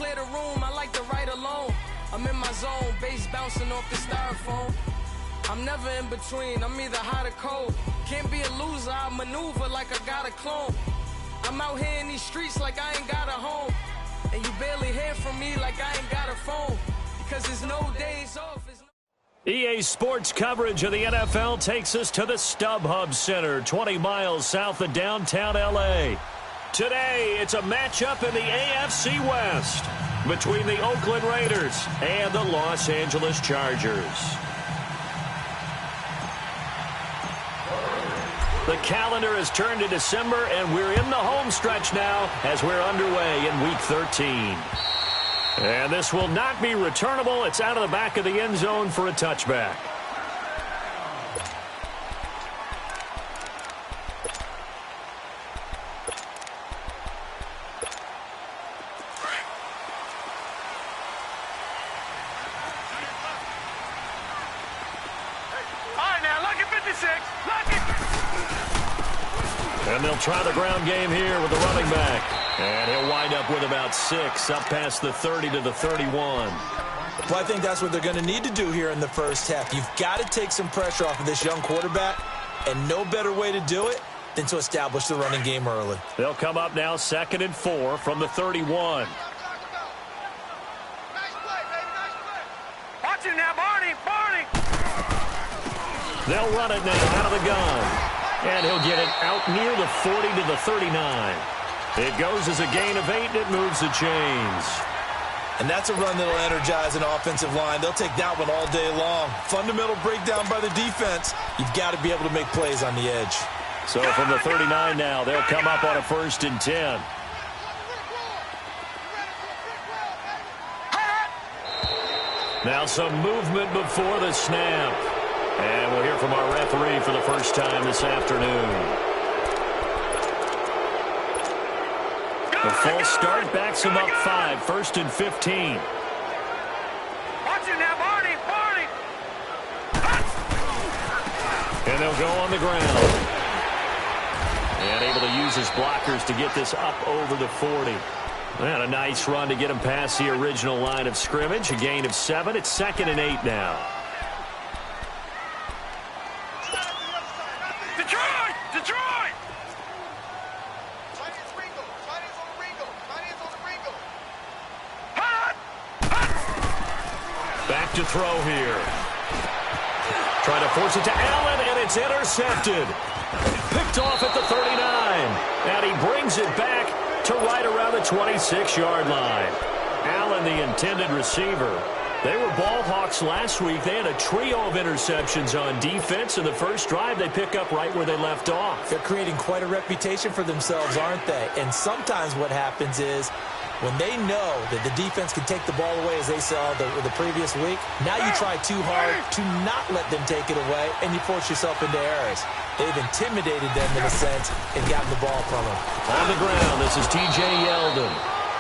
clear the room, I like to write alone. I'm in my zone, bass bouncing off the styrofoam. I'm never in between, I'm either hot or cold. Can't be a loser, I maneuver like I got a clone. I'm out here in these streets like I ain't got a home. And you barely hear from me like I ain't got a phone. Because there's no days off. EA Sports coverage of the NFL takes us to the StubHub Center, 20 miles south of downtown L.A. Today, it's a matchup in the AFC West between the Oakland Raiders and the Los Angeles Chargers. The calendar has turned to December, and we're in the home stretch now as we're underway in Week 13. And this will not be returnable. It's out of the back of the end zone for a touchback. And they'll try the ground game here with the running back. And he'll wind up with about 6, up past the 30 to the 31. Well, I think that's what they're going to need to do here in the first half. You've got to take some pressure off of this young quarterback, and no better way to do it than to establish the running game early. They'll come up now 2nd and 4 from the 31. Watch it now, Barney! They'll run it now out of the gun. And he'll get it out near the 40 to the 39. It goes as a gain of 8, and it moves the chains. And that's a run that'll energize an offensive line. They'll take that one all day long. Fundamental breakdown by the defense. You've got to be able to make plays on the edge. So from the 39 now, they'll come up on a 1st and 10. Now some movement before the snap. And we'll hear from our referee for the first time this afternoon. The false start backs him up 5, 1st and 15. Watch it now, Barney! And they'll go on the ground. And able to use his blockers to get this up over the 40. And a nice run to get him past the original line of scrimmage. A gain of 7. It's 2nd and 8 now. Detroit! Back to throw here. Trying to force it to Allen, and it's intercepted. Picked off at the 39. And he brings it back to right around the 26-yard line. Allen, the intended receiver. They were ball hawks last week. They had a trio of interceptions on defense. In the first drive, they pick up right where they left off. They're creating quite a reputation for themselves, aren't they? And sometimes what happens is when they know that the defense can take the ball away, as they saw the previous week, now you try too hard to not let them take it away, and you force yourself into errors. They've intimidated them in a sense and gotten the ball from them. On the ground, this is T.J. Yeldon.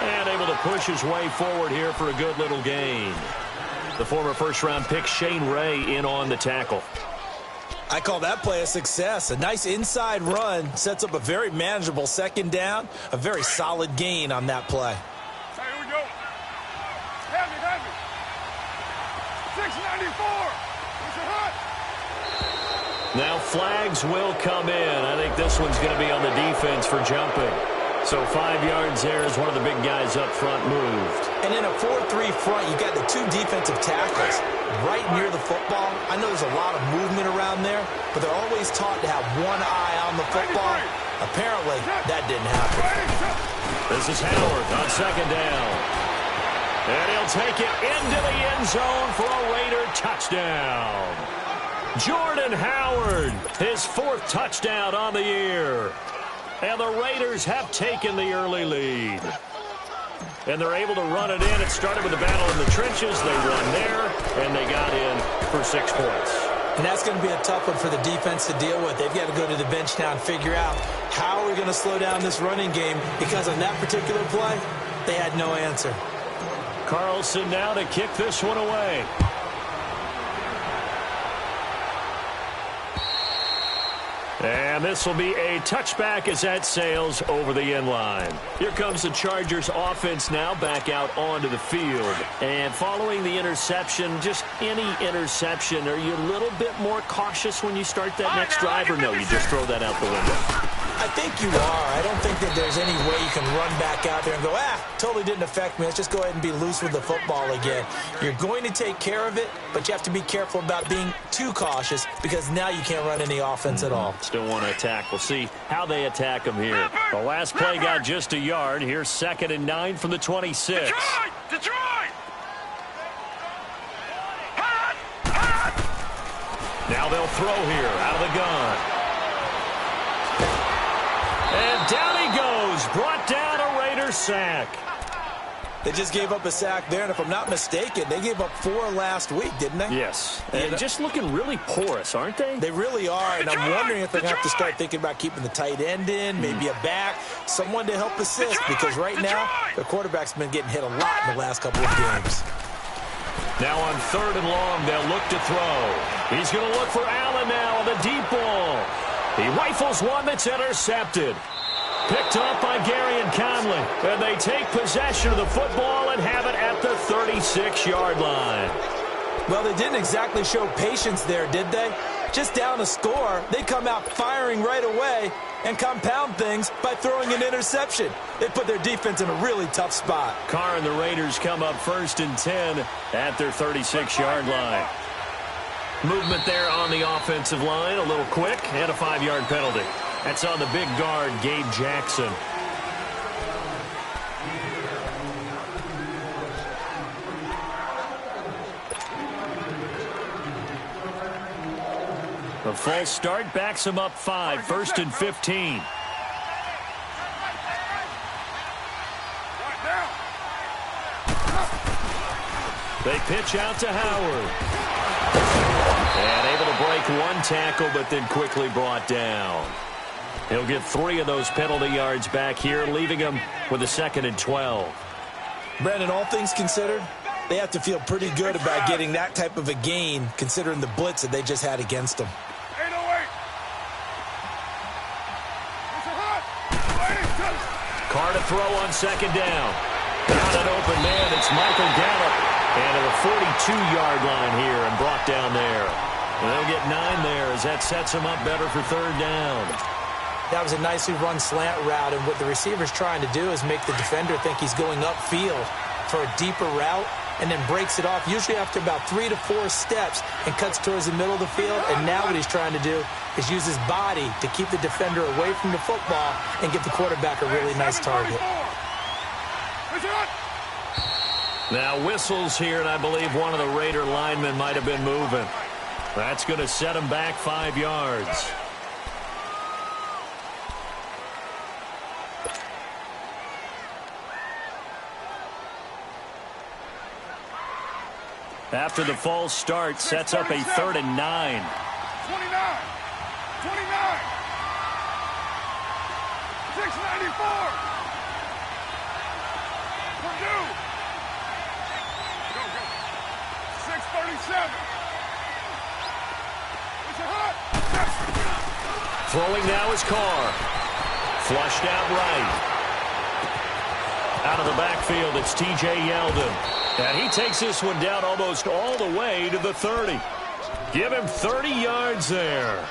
And able to push his way forward here for a good little gain. The former first-round pick Shane Ray in on the tackle. I call that play a success. A nice inside run sets up a very manageable 2nd down. A very solid gain on that play. Here we go. Heavy. 694. It's a hut. Now flags will come in. I think this one's going to be on the defense for jumping. So 5 yards there as one of the big guys up front moved. And in a 4-3 front, you got the 2 defensive tackles right near the football. I know there's a lot of movement around there, but they're always taught to have one eye on the football. Apparently, that didn't happen. This is Howard on 2nd down. And he'll take it into the end zone for a Raider touchdown. Jordan Howard, his 4th touchdown on the year. And the Raiders have taken the early lead. And they're able to run it in. It started with a battle in the trenches. They won there, and they got in for 6 points. And that's going to be a tough one for the defense to deal with. They've got to go to the bench now and figure out how are we going to slow down this running game, because on that particular play, they had no answer. Carlson now to kick this one away. And this will be a touchback as that sails over the end line. Here comes the Chargers offense now back out onto the field. And following the interception, just any interception, are you a little bit more cautious when you start that next drive, or no, you just throw that out the window? I think you are. I don't think that there's any way you can run back out there and go, totally didn't affect me. Let's just go ahead and be loose with the football again. You're going to take care of it, but you have to be careful about being too cautious because now you can't run any offense at all. Still want to attack. We'll see how they attack them here. The last play got just a yard. Here's 2nd and 9 from the 26. Detroit! Now they'll throw here out of the gun. And down he goes. Brought down a Raider sack. They just gave up a sack there, and if I'm not mistaken, they gave up 4 last week, didn't they? Yes. And just looking really porous, aren't they? They really are, and I'm wondering if they're going to have to start thinking about keeping the tight end in, maybe a back, someone to help assist, because right now, their quarterback's been getting hit a lot in the last couple of games. Now on 3rd and long, they'll look to throw. He's going to look for Allen now on the deep ball. He rifles one that's intercepted. Picked up by Gary and Conley. And they take possession of the football and have it at the 36-yard line. Well, they didn't exactly show patience there, did they? Just down a score, they come out firing right away and compound things by throwing an interception. They put their defense in a really tough spot. Carr and the Raiders come up 1st and 10 at their 36-yard line. Movement there on the offensive line, a little quick, and a 5-yard penalty. That's on the big guard, Gabe Jackson. The false start backs him up 5, 1st and 15. They pitch out to Howard. And able to break one tackle, but then quickly brought down. He'll get 3 of those penalty yards back here, leaving him with a 2nd and 12. Brandon, all things considered, they have to feel pretty good about getting that type of a gain, considering the blitz that they just had against them. Carr to throw on 2nd down. Got an open man. It's Michael Gallup. And to the 42-yard line here and brought down there. And they'll get 9 there as that sets them up better for 3rd down. That was a nicely run slant route, and what the receiver's trying to do is make the defender think he's going upfield for a deeper route and then breaks it off, usually after about 3 to 4 steps, and cuts towards the middle of the field. And now what he's trying to do is use his body to keep the defender away from the football and give the quarterback a really nice target. Now whistles here, and I believe one of the Raider linemen might have been moving. That's going to set him back 5 yards. After the false start, sets up a 3rd and 9. 29. 694. Purdue. Go. 637. It's a hut. Throwing now is Carr. Flushed out right. Out of the backfield, it's T.J. Yeldon. And he takes this one down almost all the way to the 30. Give him 30 yards there.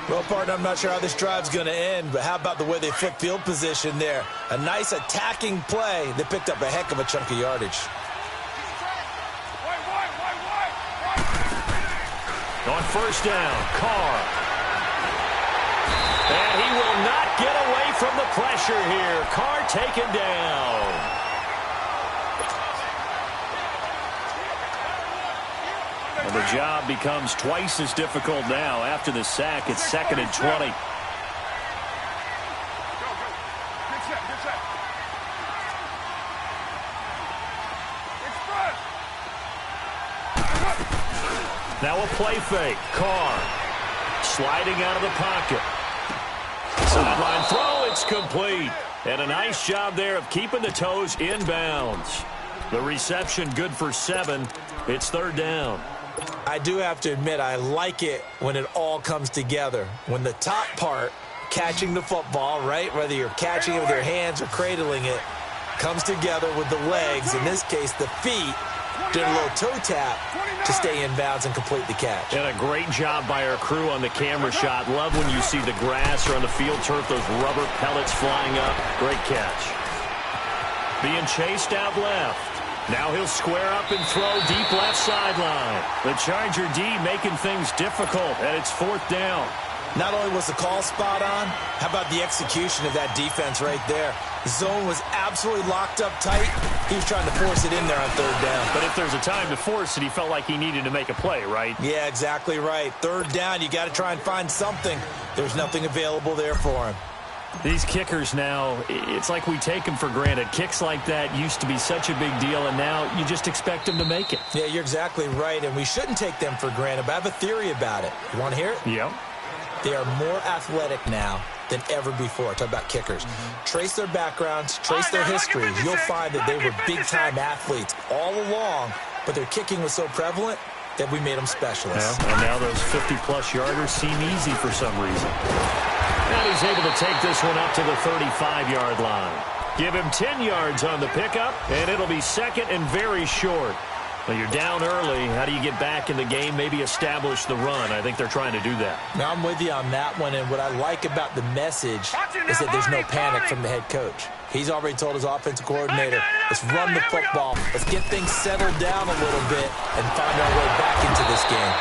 Well, partner, I'm not sure how this drive's going to end, but how about the way they flip field position there? A nice attacking play. They picked up a heck of a chunk of yardage. On 1st down, Carr. And he will not get away from the pressure here. Carr taken down. And the job becomes twice as difficult now. After the sack, it's 2nd and 20. Good set. Express. Now a play fake. Carr sliding out of the pocket. Sideline throw, it's complete. And a nice job there of keeping the toes inbounds. The reception good for 7. It's 3rd down. I do have to admit, I like it when it all comes together. When the top part, catching the football, right, whether you're catching it with your hands or cradling it, comes together with the legs, in this case the feet, did a little toe tap to stay in bounds and complete the catch. And a great job by our crew on the camera shot. Love when you see the grass or on the field turf, those rubber pellets flying up. Great catch. Being chased out left. Now he'll square up and throw deep left sideline. The Charger D making things difficult, and it's 4th down. Not only was the call spot on, how about the execution of that defense right there? The zone was absolutely locked up tight. He was trying to force it in there on 3rd down. But if there's a time to force it, he felt like he needed to make a play, right? Yeah, exactly right. 3rd down, you got to try and find something. There's nothing available there for him. These kickers now, it's like we take them for granted. Kicks like that used to be such a big deal, and now you just expect them to make it. Yeah, you're exactly right, and we shouldn't take them for granted, but I have a theory about it. You want to hear it? Yeah. They are more athletic now than ever before. Talk about kickers. Trace their backgrounds, trace their history. You'll find that they were big-time athletes all along, but their kicking was so prevalent that we made them specialists. Yeah, and now those 50-plus yarders seem easy for some reason. And he's able to take this one up to the 35-yard line. Give him 10 yards on the pickup, and it'll be 2nd and very short. Well, you're down early. How do you get back in the game, maybe establish the run? I think they're trying to do that. Now, I'm with you on that one, and what I like about the message is that there's no panic from the head coach. He's already told his offensive coordinator, let's run the football, let's get things settled down a little bit and find our way back into this game.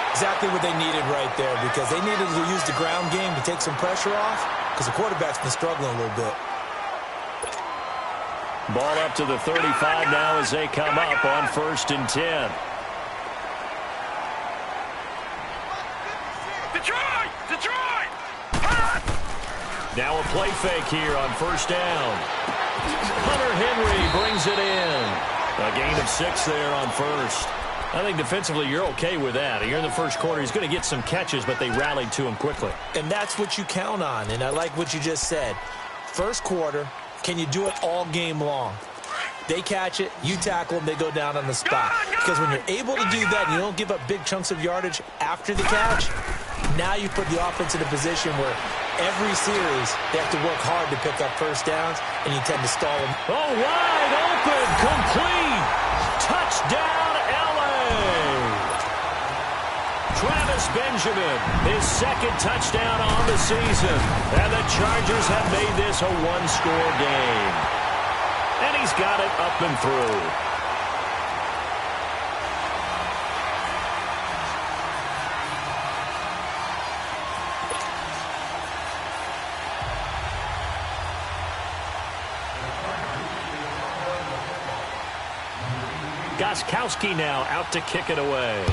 Exactly what they needed right there, because they needed to use the ground game to take some pressure off, because the quarterback's been struggling a little bit. Ball up to the 35 now as they come up on 1st and 10. Detroit! Now a play fake here on 1st down. Hunter Henry brings it in. A gain of 6 there on 1st. I think defensively you're okay with that. Here in the 1st quarter, he's going to get some catches, but they rallied to him quickly. And that's what you count on, and I like what you just said. 1st quarter, can you do it all game long? They catch it, you tackle them, they go down on the spot. Because when you're able to do that and you don't give up big chunks of yardage after the catch, now you put the offense in a position where every series they have to work hard to pick up 1st downs, and you tend to stall them. Oh, wide open, complete. Touchdown, L.A. Travis Benjamin, his 2nd touchdown on the season. And the Chargers have made this a one-score game. And he's got it up and through. Gostkowski now out to kick it away.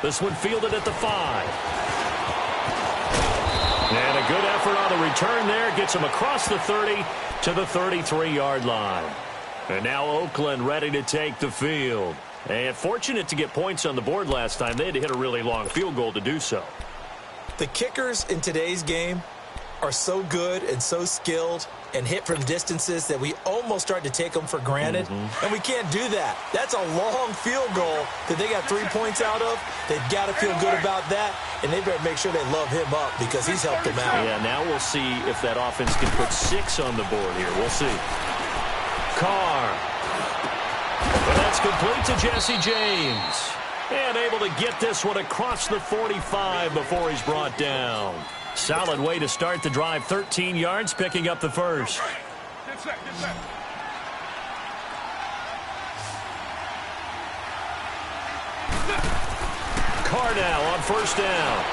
This one fielded at the 5. And a good effort on the return there. Gets him across the 30 to the 33-yard line. And now Oakland ready to take the field. And fortunate to get points on the board last time. They had to hit a really long field goal to do so. The kickers in today's game are so good and so skilled and hit from distances that we almost start to take them for granted. And we can't do that. That's a long field goal that they got 3 points out of. They've got to feel good about that, and they better make sure they love him up because he's helped them out. Yeah, now we'll see if that offense can put 6 on the board here. We'll see. Carr. But that's complete to Jesse James. And able to get this one across the 45 before he's brought down. Solid way to start the drive. 13 yards, picking up the 1st. Get set. Carr now on 1st down.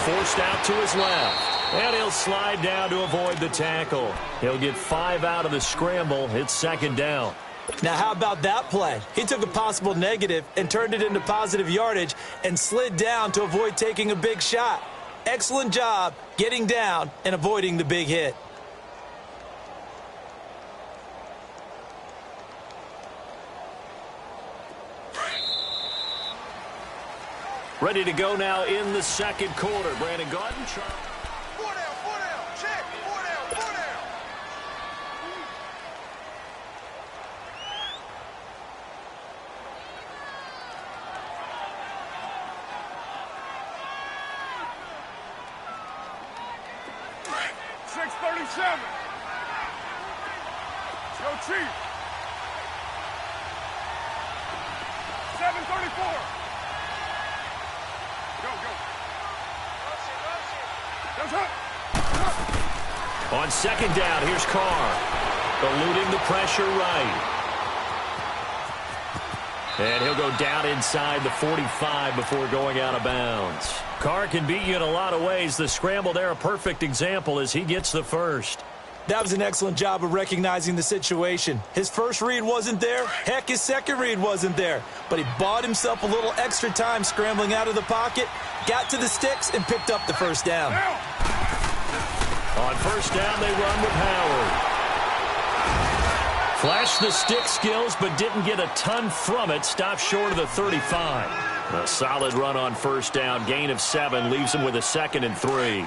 Forced out to his left. And he'll slide down to avoid the tackle. He'll get 5 out of the scramble. It's 2nd down. Now, how about that play? He took a possible negative and turned it into positive yardage and slid down to avoid taking a big shot. Excellent job getting down and avoiding the big hit. Ready to go now in the 2nd quarter. Brandon Gordon. 4 down, check, 4 down. 737. Let's go, Chief. 734. Go. That's up. On second down, here's Carr. Eluding the pressure right. And he'll go down inside the 45 before going out of bounds. Carr can beat you in a lot of ways. The scramble there, a perfect example as he gets the first. That was an excellent job of recognizing the situation. His first read wasn't there. Heck, his second read wasn't there. But he bought himself a little extra time scrambling out of the pocket, got to the sticks, and picked up the first down. On first down, they run with Howard. Flashed the stick skills, but didn't get a ton from it. Stopped short of the 35. A solid run on first down. Gain of 7 leaves him with a 2nd and 3.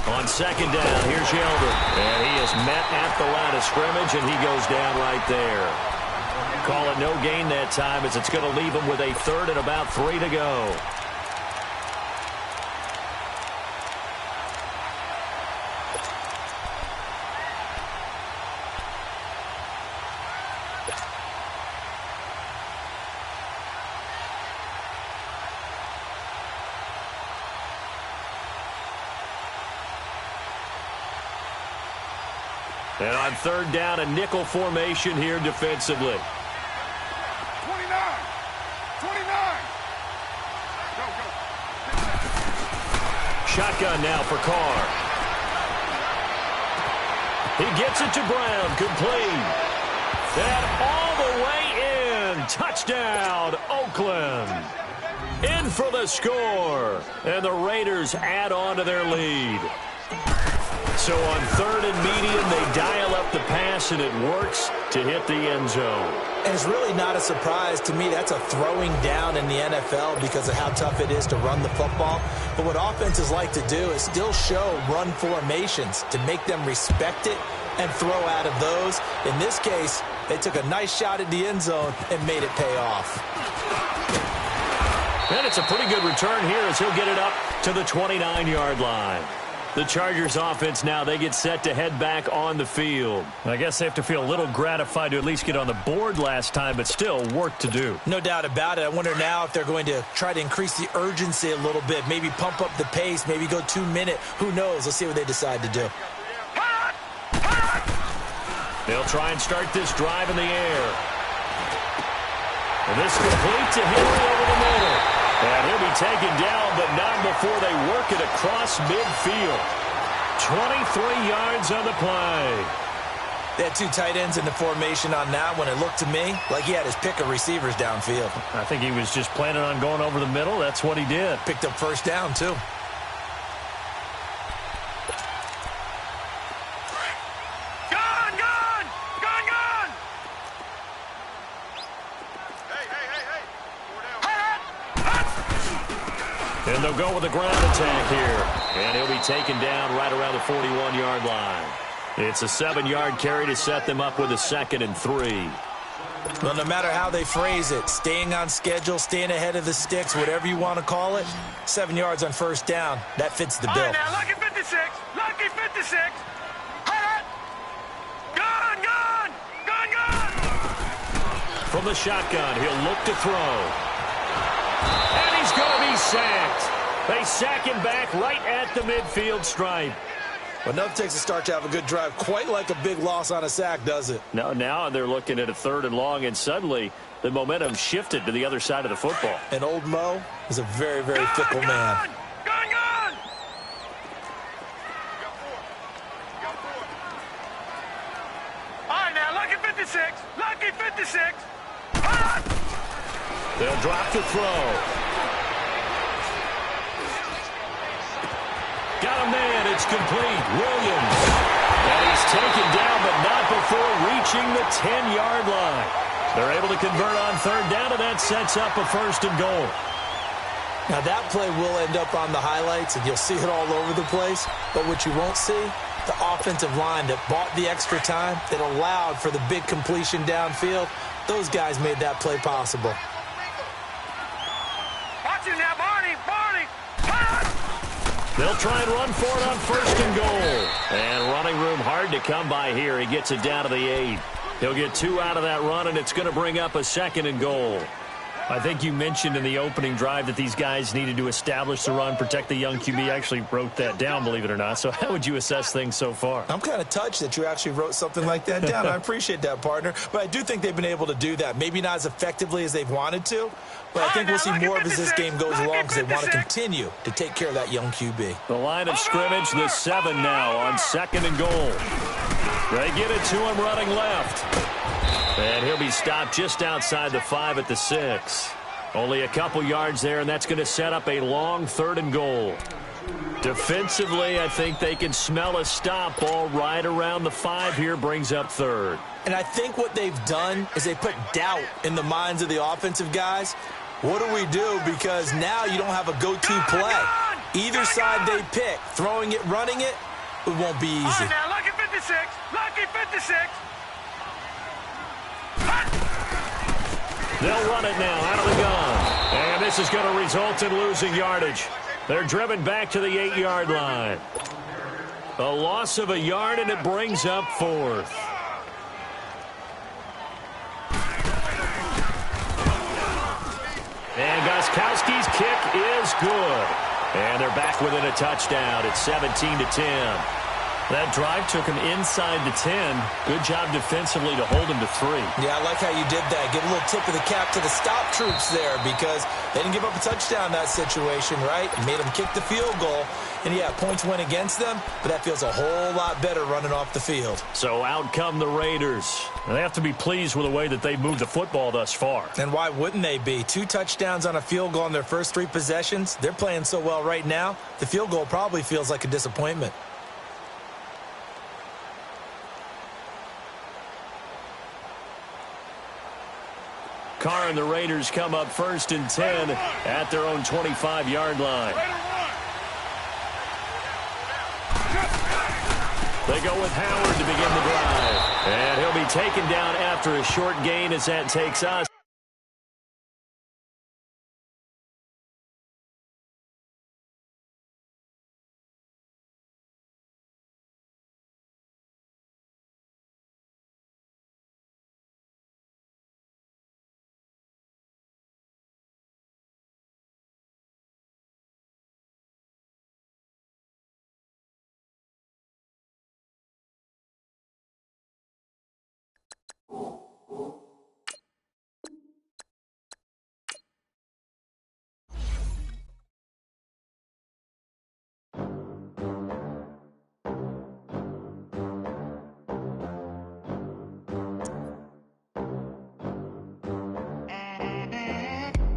On second down, here's Yeldon. And he is met at the line of scrimmage, and he goes down right there. Call it no gain that time, as it's going to leave him with a 3rd and about 3 to go. And on third down, a nickel formation here defensively. 29. Go. Shotgun now for Carr. He gets it to Brown, complete. And all the way in. Touchdown, Oakland. In for the score. And the Raiders add on to their lead. So on 3rd and medium, they dial up the pass, and it works to hit the end zone. And it's really not a surprise to me. That's a throwing down in the NFL because of how tough it is to run the football. But what offenses like to do is still show run formations to make them respect it and throw out of those. In this case, they took a nice shot at the end zone and made it pay off. And it's a pretty good return here as he'll get it up to the 29-yard line. The Chargers offense now, they get set to head back on the field. I guess they have to feel a little gratified to at least get on the board last time, but still work to do. No doubt about it. I wonder now if they're going to try to increase the urgency a little bit, maybe pump up the pace, maybe go 2-minute. Who knows? Let's see what they decide to do. They'll try and start this drive in the air. And this complete to Henry over the middle. And he'll be taken down, but not before they work it across midfield. 23 yards on the play. They had 2 tight ends in the formation on that one. It looked to me like he had his pick of receivers downfield. I think he was just planning on going over the middle. That's what he did. Picked up first down, too. And they'll go with the ground attack here. And he'll be taken down right around the 41-yard line. It's a 7-yard carry to set them up with a 2nd and 3. Well, no matter how they phrase it, staying on schedule, staying ahead of the sticks, whatever you want to call it, 7 yards on first down, that fits the bill. All right, now, lucky 56. Lucky 56. Gun. From the shotgun, he'll look to throw. And he's going to be sacked. They sack him back right at the midfield stripe. But nothing takes a start to have a good drive, quite like a big loss on a sack, does it? No, now they're looking at a 3rd and long, and suddenly the momentum shifted to the other side of the football. And old Mo is a very, very fickle man. Gun. All right, now, lucky 56. Lucky 56. They'll drop to throw. Got a man. It's complete. Williams. And he's taken down, but not before reaching the 10-yard line. They're able to convert on 3rd down, and that sets up a 1st and goal. Now, that play will end up on the highlights, and you'll see it all over the place. But what you won't see, the offensive line that bought the extra time, that allowed for the big completion downfield, those guys made that play possible. Watch it now, Barney. Barney. They'll try and run for it on 1st and goal. And running room hard to come by here. He gets it down to the 8. He'll get 2 out of that run, and it's going to bring up a 2nd and goal. I think you mentioned in the opening drive that these guys needed to establish the run, protect the young QB. I actually wrote that down, believe it or not. So how would you assess things so far? I'm kind of touched that you actually wrote something like that down. I appreciate that, partner. But I do think they've been able to do that. Maybe not as effectively as they've wanted to, but I think we'll see more of as this game goes along because they want to continue to take care of that young QB. The line of scrimmage, the 7 now on 2nd and goal. They get it to him running left. And he'll be stopped just outside the 5 at the 6. Only a couple yards there, and that's going to set up a long 3rd and goal. Defensively, I think they can smell a stop. Ball right around the 5 here, brings up 3rd. And I think what they've done is they put doubt in the minds of the offensive guys. What do we do? Because now you don't have a go-to play. Either side they pick, throwing it, running it, it won't be easy. All right, now, lucky 56. Lucky 56. They'll run it now out of the gun. And this is going to result in losing yardage. They're driven back to the 8-yard line. A loss of a yard, and it brings up 4th. And Gostkowski's kick is good. And they're back within a touchdown. It's 17-10. That drive took him inside the 10. Good job defensively to hold him to 3. Yeah, I like how you did that. Give a little tip of the cap to the stop troops there because they didn't give up a touchdown in that situation, right? Made them kick the field goal. And, yeah, points went against them, but that feels a whole lot better running off the field. So out come the Raiders. They have to be pleased with the way that they've moved the football thus far. And why wouldn't they be? 2 touchdowns on a field goal in their first 3 possessions. They're playing so well right now, the field goal probably feels like a disappointment. Carr and the Raiders come up 1st and 10 at their own 25-yard line. They go with Howard to begin the drive. And he'll be taken down after a short gain as that takes us.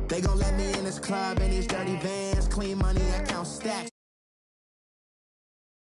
They gon' let me in this club in these dirty vans, clean money, I count stacks.